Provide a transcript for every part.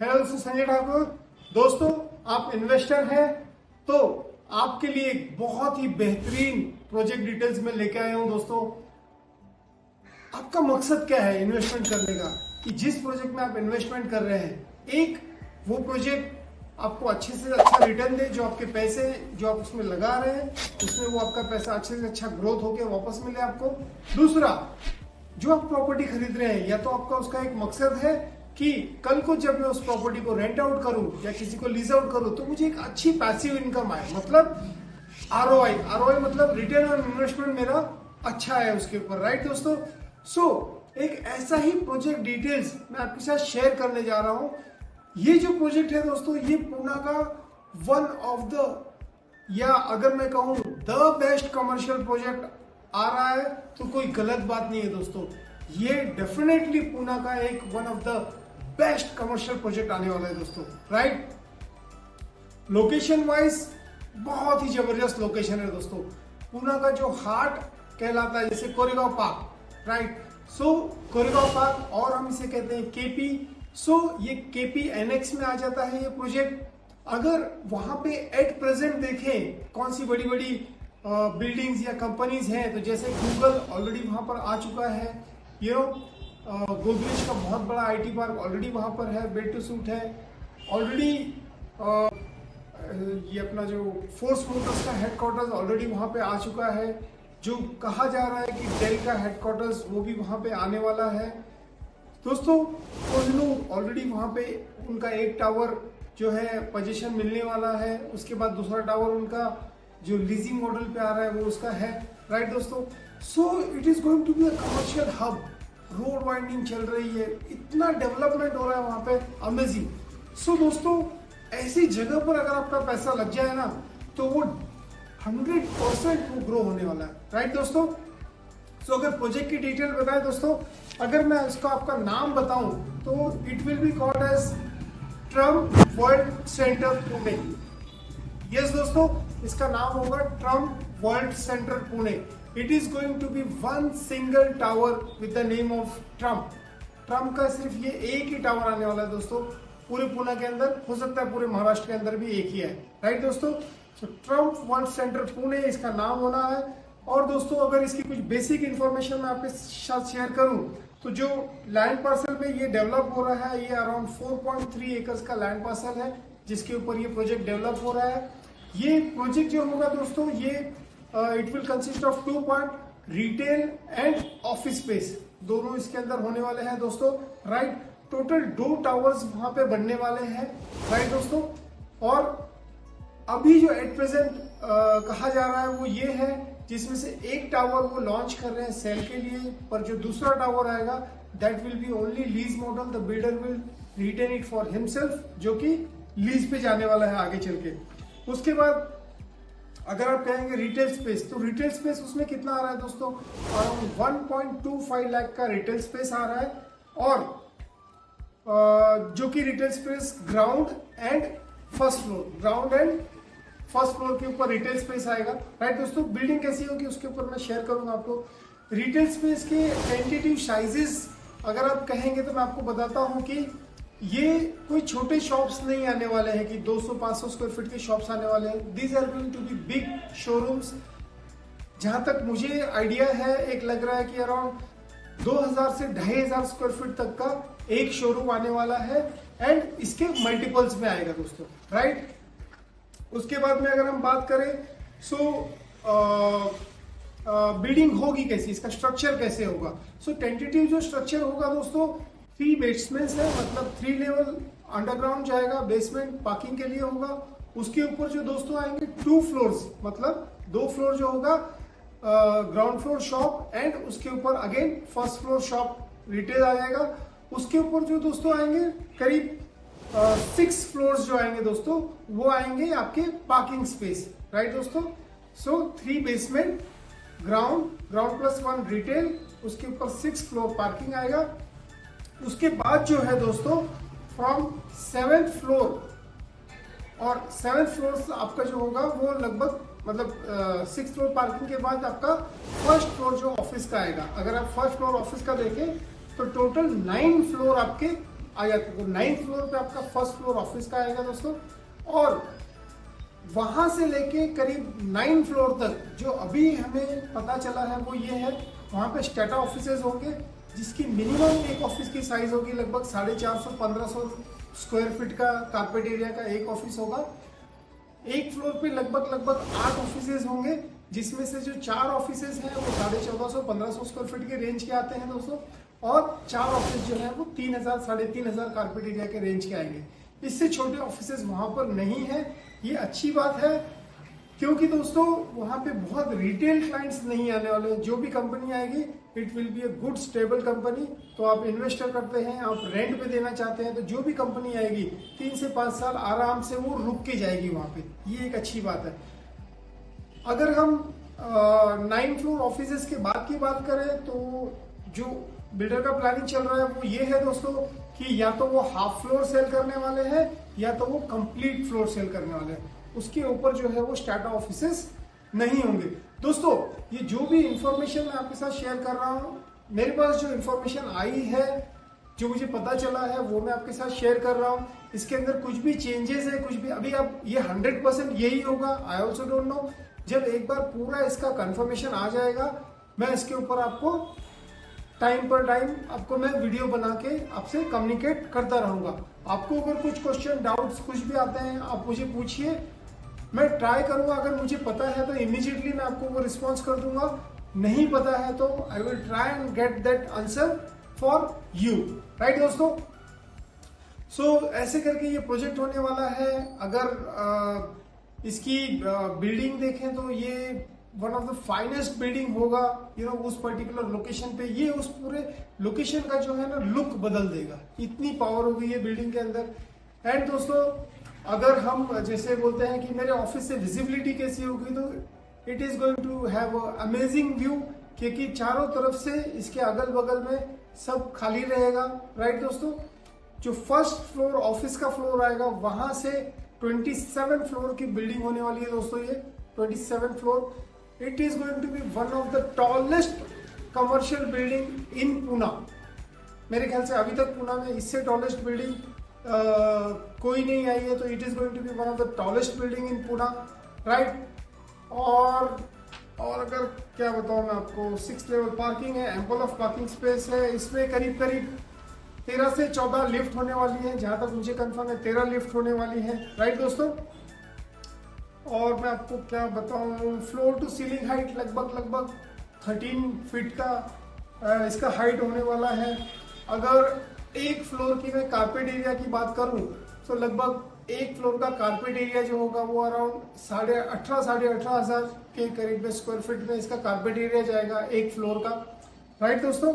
Hello दोस्तों, संजय ठाकुर। दोस्तों, आप इन्वेस्टर हैं तो आपके लिए एक बहुत ही बेहतरीन प्रोजेक्ट डिटेल्स में लेके आया हूं। दोस्तों, आपका मकसद क्या है इन्वेस्टमेंट करने का, कि जिस प्रोजेक्ट में आप इन्वेस्टमेंट कर रहे हैं, एक वो प्रोजेक्ट आपको अच्छे से अच्छा रिटर्न दे, जो आपके पैसे जो आप उसमें लगा रहे हैं उसमें वो आपका पैसा अच्छे से अच्छा ग्रोथ होकर वापस मिले आपको। दूसरा, जो आप प्रॉपर्टी खरीद रहे हैं, या तो आपका उसका एक मकसद है कि कल को जब मैं उस प्रॉपर्टी को रेंट आउट करूं या किसी को लीज आउट करूं तो मुझे एक अच्छी पैसिव इनकम आए, मतलब आरओआई मतलब रिटर्न ऑन इन्वेस्टमेंट मेरा अच्छा है उसके ऊपर, राइट दोस्तों। एक ऐसा ही प्रोजेक्ट डिटेल्स मैं आपके साथ शेयर करने जा रहा हूं। ये जो प्रोजेक्ट है दोस्तों, ये पुणे का वन ऑफ द, या अगर मैं कहूं द बेस्ट कमर्शियल प्रोजेक्ट आ रहा है तो कोई गलत बात नहीं है दोस्तों। ये डेफिनेटली पुणे का एक one of the best commercial project आने वाला है दोस्तों, राइट। लोकेशन वाइज बहुत ही जबरदस्त लोकेशन है दोस्तों। पुणे का जो हार्ट कहलाता है, जैसे Koregaon park, right. Koregaon park, और हम इसे कहते हैं केपी। ये केपी एनेक्स में आ जाता है ये प्रोजेक्ट। अगर वहां पे एट प्रेजेंट देखें कौन सी बड़ी बड़ी बिल्डिंग्स या कंपनीज हैं, तो जैसे गूगल ऑलरेडी वहां पर आ चुका है, गोदरेज का बहुत बड़ा आईटी पार्क ऑलरेडी वहां पर है, बेड टू सूट है ऑलरेडी। ये अपना जो फोर्स मोटर्स का हेडक्वार्टर्स ऑलरेडी वहां पे आ चुका है। जो कहा जा रहा है कि डेल का हेडक्वार्टर्स वो भी वहां पे आने वाला है दोस्तों। ऑलरेडी वहां पे उनका एक टावर जो है पोजीशन मिलने वाला है, उसके बाद दूसरा टावर उनका जो लीजिंग मॉडल पे आ रहा है वो उसका है, राइट दोस्तों। It is going to be a commercial hub. Road winding चल रही है, इतना डेवलपमेंट हो रहा है वहां पे, अमेजिंग। दोस्तों, ऐसी जगह पर अगर आपका पैसा लग जाए ना तो वो 100% वो ग्रो होने वाला है, राइट दोस्तों। अगर प्रोजेक्ट की डिटेल बताएं दोस्तों, अगर मैं इसका आपका नाम बताऊं तो it will be called as Trump World Center Pune. Yes दोस्तों, इसका नाम होगा Trump World Center Pune. It is going to be one single tower with the name of Trump. Trump का सिर्फ ये एक ही टावर आने वाला है दोस्तों पूरे पुणे के अंदर, हो सकता है पूरे महाराष्ट्र के अंदर भी एक ही है, राइट दोस्तों। ट्रम्प वर्ल्ड सेंटर पुणे इसका नाम होना है। और दोस्तों, अगर इसकी कुछ बेसिक इंफॉर्मेशन मैं आपके साथ शेयर करूं तो जो लैंड पार्सल में ये डेवलप हो रहा है, ये अराउंड 4.3 एकर्स का लैंड पार्सल है जिसके ऊपर ये प्रोजेक्ट डेवलप हो रहा है। ये प्रोजेक्ट जो होगा दोस्तों, ये it will consist of 2 part, retail and office space, दोनों इसके अंदर होने वाले हैं दोस्तों, राइट। टोटल 2 टावर्स वहां पे बनने वाले हैं, राइट दोस्तों। और अभी जो एट प्रेजेंट कहा जा रहा है वो ये है, जिसमें से एक टावर वो लॉन्च कर रहे हैं सेल के लिए, पर जो दूसरा टावर आएगा that will be only lease model. The builder will retain it for himself, जो कि लीज पे जाने वाला है आगे चल के। उसके बाद अगर आप कहेंगे रिटेल स्पेस, तो रिटेल स्पेस उसमें कितना आ रहा है दोस्तों, अराउंड 1.25 लाख का रिटेल स्पेस आ रहा है। और जो कि retail space ground and first floor के ऊपर रिटेल स्पेस आएगा, राइट दोस्तों। बिल्डिंग कैसी होगी उसके ऊपर मैं शेयर करूंगा आपको। रिटेल स्पेस के टेंटेटिव साइजेस अगर आप कहेंगे तो मैं आपको बताता हूं कि ये कोई छोटे शॉप्स नहीं आने वाले हैं कि 200-500 स्क्वायर फीट के शॉप्स आने वाले हैं। These are going to be big showrooms. जहां तक मुझे आइडिया है, एक लग रहा है कि अराउंड 2000 से 2500 स्क्वायर फीट तक का एक शोरूम आने वाला है, एंड इसके मल्टीपल्स में आएगा दोस्तों, राइट। उसके बाद में अगर हम बात करें बिल्डिंग होगी कैसी, इसका स्ट्रक्चर कैसे होगा। टेंटेटिव जो स्ट्रक्चर होगा दोस्तों, 3 बेसमेंट्स है, मतलब 3 लेवल अंडरग्राउंड जाएगा, बेसमेंट पार्किंग के लिए होगा। उसके ऊपर जो दोस्तों आएंगे 2 फ्लोर्स, मतलब 2 फ्लोर जो होगा, ग्राउंड फ्लोर शॉप एंड उसके ऊपर again first floor shop retail आ जाएगा। उसके ऊपर जो दोस्तों आएंगे करीब 6 फ्लोर्स जो आएंगे दोस्तों, वो आएंगे आपके पार्किंग स्पेस, राइट दोस्तों। 3 बेसमेंट, ग्राउंड प्लस 1 रिटेल, उसके ऊपर 6 फ्लोर पार्किंग आएगा। उसके बाद जो है दोस्तों, फ्रॉम 7th फ्लोर, और 7th फ्लोर आपका जो होगा वो लगभग, मतलब 6th फ्लोर पार्किंग के बाद आपका फर्स्ट फ्लोर जो ऑफिस का आएगा। अगर आप फर्स्ट फ्लोर ऑफिस का देखें तो टोटल 9 फ्लोर आपके आ जाते हैं। तो 9th फ्लोर पे आपका फर्स्ट फ्लोर ऑफिस का आएगा दोस्तों, और वहां से लेके करीब 9 फ्लोर तक जो अभी हमें पता चला है वो ये है, वहां पे स्टाटा ऑफिसेज होंगे, जिसकी मिनिमम एक ऑफिस की साइज होगी लगभग 450-1500 स्क्वायर फीट का कारपेट एरिया का एक ऑफिस होगा। एक फ्लोर पे लगभग 8 ऑफिसेज होंगे, जिसमें से जो 4 ऑफिसेज हैं वो 1450-1500 स्क्वायर फीट के रेंज के आते हैं दोस्तों, और 4 ऑफिस जो है वो 3000-3500 कारपेट एरिया के रेंज के आएंगे। इससे छोटे ऑफिसेज वहां पर नहीं है। ये अच्छी बात है, क्योंकि दोस्तों वहां पे बहुत रिटेल क्लाइंट्स नहीं आने वाले। जो भी कंपनी आएगी it will B a good stable company. तो आप इन्वेस्टर करते हैं, आप रेंट पे देना चाहते हैं, तो जो भी कंपनी आएगी 3 से 5 साल आराम से वो रुक के जाएगी वहां पे। ये एक अच्छी बात है। अगर हम 9 फ्लोर ऑफिसेज के बाद की बात करें, तो जो बिल्डर का प्लानिंग चल रहा है वो ये है दोस्तों कि या तो वो हाफ फ्लोर सेल करने वाले हैं या तो वो कंप्लीट फ्लोर सेल करने वाले हैं। उसके ऊपर जो है वो स्टाटा ऑफिसेस नहीं होंगे। दोस्तों ये जो भी इंफॉर्मेशन मैं आपके साथ शेयर कर रहा हूँ, मेरे पास जो इंफॉर्मेशन आई है, जो मुझे पता चला है, वो मैं आपके साथ शेयर कर रहा हूँ। इसके अंदर कुछ भी चेंजेस है, कुछ भी अभी अब ये 100% यही होगा, आई ऑल्सो डोंट नो। जब एक बार पूरा इसका कंफर्मेशन आ जाएगा, मैं इसके ऊपर आपको टाइम पर टाइम आपको मैं वीडियो बना के आपसे कम्युनिकेट करता रहूंगा। आपको अगर कुछ क्वेश्चन डाउट्स कुछ भी आते हैं, आप मुझे पूछिए, मैं ट्राई करूंगा। अगर मुझे पता है तो इमीडिएटली मैं आपको वो रिस्पॉन्स कर दूंगा, नहीं पता है तो I will try and get that answer for you, right दोस्तों। सो ऐसे करके ये प्रोजेक्ट होने वाला है। अगर इसकी बिल्डिंग देखें तो ये one of the finest building होगा, उस पर्टिकुलर लोकेशन पे। ये उस पूरे लोकेशन का जो है ना लुक बदल देगा, इतनी पावर होगी ये बिल्डिंग के अंदर। एंड दोस्तों अगर हम जैसे बोलते हैं कि मेरे ऑफिस से विजिबिलिटी कैसी होगी, तो it is going to have amazing view, क्योंकि चारों तरफ से इसके अगल बगल में सब खाली रहेगा, राइट दोस्तों। जो फर्स्ट फ्लोर ऑफिस का फ्लोर आएगा, वहां से 27 फ्लोर की बिल्डिंग होने वाली है दोस्तों। ये 27 floor, it is going to be one of the tallest commercial building in Pune. मेरे ख्याल से अभी तक पुणे में इससे टॉलेस्ट बिल्डिंग कोई नहीं आई है, तो it is going to be one of the tallest building in Pune, right. और अगर क्या बताऊं मैं आपको, 6 लेवल पार्किंग है, एम्पल ऑफ पार्किंग स्पेस है। इसमें करीब 13 से 14 लिफ्ट होने वाली है, जहां तक मुझे कंफर्म है 13 लिफ्ट होने वाली है, राइट दोस्तों। और मैं आपको क्या बताऊं, फ्लोर टू सीलिंग हाइट लगभग 13 फीट का इसका हाइट होने वाला है। अगर एक फ्लोर की मैं कारपेट एरिया की बात करूं, तो लगभग एक फ्लोर का कारपेट एरिया जो होगा वो अराउंड 18,500 के करीब में स्क्वायर फीट में इसका कारपेट एरिया जाएगा एक फ्लोर का, राइट दोस्तों।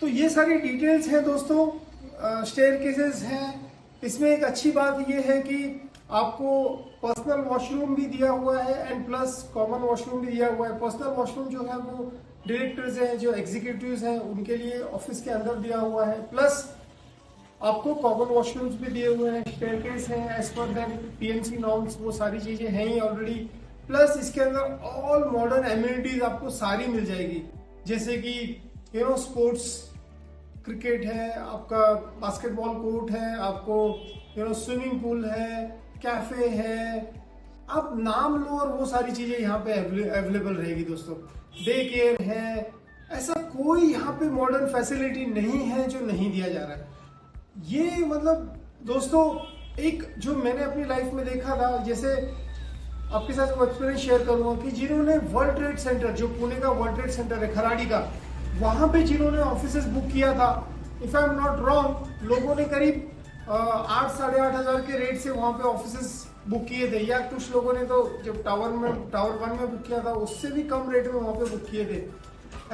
तो ये सारी डिटेल्स हैं दोस्तों। स्टेयरकेसेस हैं। इसमें एक अच्छी बात ये है कि आपको पर्सनल वॉशरूम भी दिया हुआ है एंड प्लस कॉमन वॉशरूम भी दिया हुआ है। पर्सनल वॉशरूम जो है वो डायरेक्टर्स हैं, जो एग्जीक्यूटिव्स हैं, उनके लिए ऑफिस के अंदर दिया हुआ है। प्लस आपको कॉमन वॉशरूम्स भी दिए हुए हैं, स्टेयरकेस है as per that PMC norms, वो सारी चीजें हैं ही ऑलरेडी। प्लस इसके अंदर ऑल मॉडर्न एम्यूनिटीज आपको सारी मिल जाएगी, जैसे कि स्पोर्ट्स क्रिकेट है, आपका बास्केटबॉल कोर्ट है, आपको स्विमिंग पूल है, कैफे है, आप नाम लो और वो सारी चीजें यहाँ पे अवेलेबल रहेगी दोस्तों। डे केयर है, ऐसा कोई यहाँ पे मॉडर्न फैसिलिटी नहीं है जो नहीं दिया जा रहा है। ये मतलब दोस्तों एक जो मैंने अपनी लाइफ में देखा था, जैसे आपके साथ वो एक्सपीरियंस शेयर करूंगा कि जिन्होंने वर्ल्ड ट्रेड सेंटर, जो पुणे का वर्ल्ड ट्रेड सेंटर है खराड़ी का, वहां पे जिन्होंने ऑफिसेस बुक किया था, if I am not wrong, लोगों ने करीब 8-8,500 के रेट से वहां पे ऑफिसेस बुक किए थे, या कुछ लोगों ने तो जब टावर 1 में बुक किया था उससे भी कम रेट में वहां पे बुक किए थे।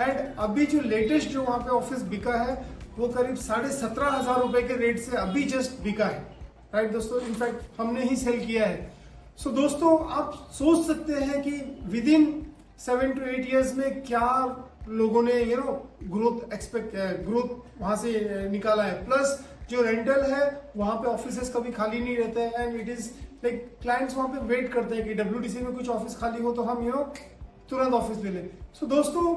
एंड अभी जो लेटेस्ट जो वहां पे ऑफिस बिका है वो करीब 17,500 रुपए के रेट से अभी जस्ट बिका है, राइट दोस्तों। इनफैक्ट हमने ही सेल किया है। सो दोस्तों आप सोच सकते हैं कि विद इन 7 to 8 ईयर्स में क्या लोगों ने ग्रोथ वहां से निकाला है। प्लस जो रेंटल है वहां पे ऑफिसेस कभी खाली नहीं रहते हैं and it is like clients वहां पे वेट करते हैं कि WTC में कुछ ऑफिस खाली हो तो हम तुरंत ऑफिस ले लें। सो दोस्तों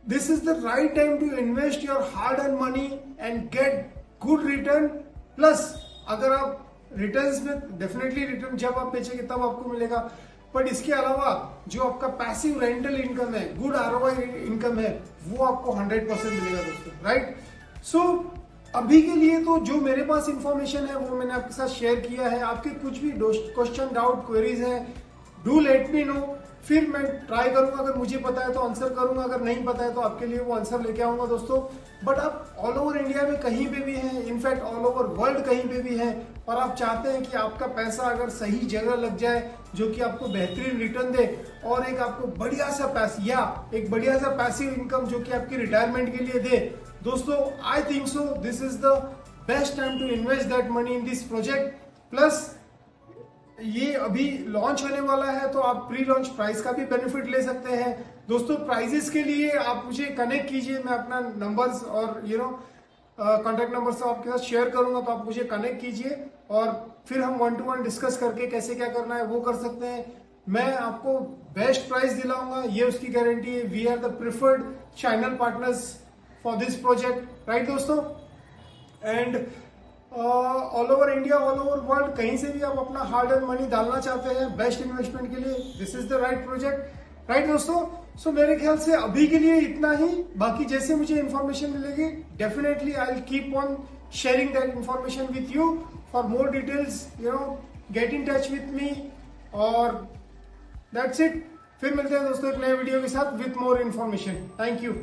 this is the right time to invest your hard earn money and get good return. Plus अगर आप रिटर्न्स में डेफिनेटली रिटर्न जब आप बेचेंगे तब आपको मिलेगा, बट इसके अलावा जो आपका पैसिव रेंटल इनकम है, गुड आरओआई इनकम है, वो आपको 100% मिलेगा दोस्तों, राइट। सो अभी के लिए तो जो मेरे पास इंफॉर्मेशन है वो मैंने आपके साथ शेयर किया है। आपके कुछ भी क्वेश्चन, डाउट, क्वेरीज हैं, डू लेट मी नो, फिर मैं ट्राई करूंगा, अगर मुझे पता है तो आंसर करूंगा, अगर नहीं पता है तो आपके लिए वो आंसर लेके आऊंगा दोस्तों। बट आप ऑल ओवर इंडिया में कहीं पे भी हैं, इनफैक्ट ऑल ओवर वर्ल्ड कहीं पे भी हैं, और आप चाहते हैं कि आपका पैसा अगर सही जगह लग जाए जो कि आपको बेहतरीन रिटर्न दे और एक आपको बढ़िया सा पैसा या एक बढ़िया सा पैसिव इनकम जो कि आपकी रिटायरमेंट के लिए दे, दोस्तों I think so this is the best time to invest that money in this project. Plus ये अभी लॉन्च होने वाला है तो आप प्री लॉन्च प्राइस का भी बेनिफिट ले सकते हैं दोस्तों। प्राइजेस के लिए आप मुझे कनेक्ट कीजिए, मैं अपना नंबर्स और कॉन्टैक्ट नंबर से आपके साथ शेयर करूंगा, तो आप मुझे कनेक्ट कीजिए और फिर हम 1-to-1 डिस्कस करके कैसे क्या करना है वो कर सकते हैं। मैं आपको बेस्ट प्राइस दिलाऊंगा, ये उसकी गारंटी है। We are the preferred channel partners for this project, right दोस्तों। And all over India, all over world, कहीं से भी आप अपना हार्ड अर्न मनी डालना चाहते हैं बेस्ट इन्वेस्टमेंट के लिए, this is the right project, right दोस्तों। सो मेरे ख्याल से अभी के लिए इतना ही। बाकी जैसे मुझे इंफॉर्मेशन मिलेगी definitely I will keep on sharing that information with you. For more details get in touch with me, और दैट्स इट। फिर मिलते हैं दोस्तों एक नए वीडियो के साथ with more information. Thank you.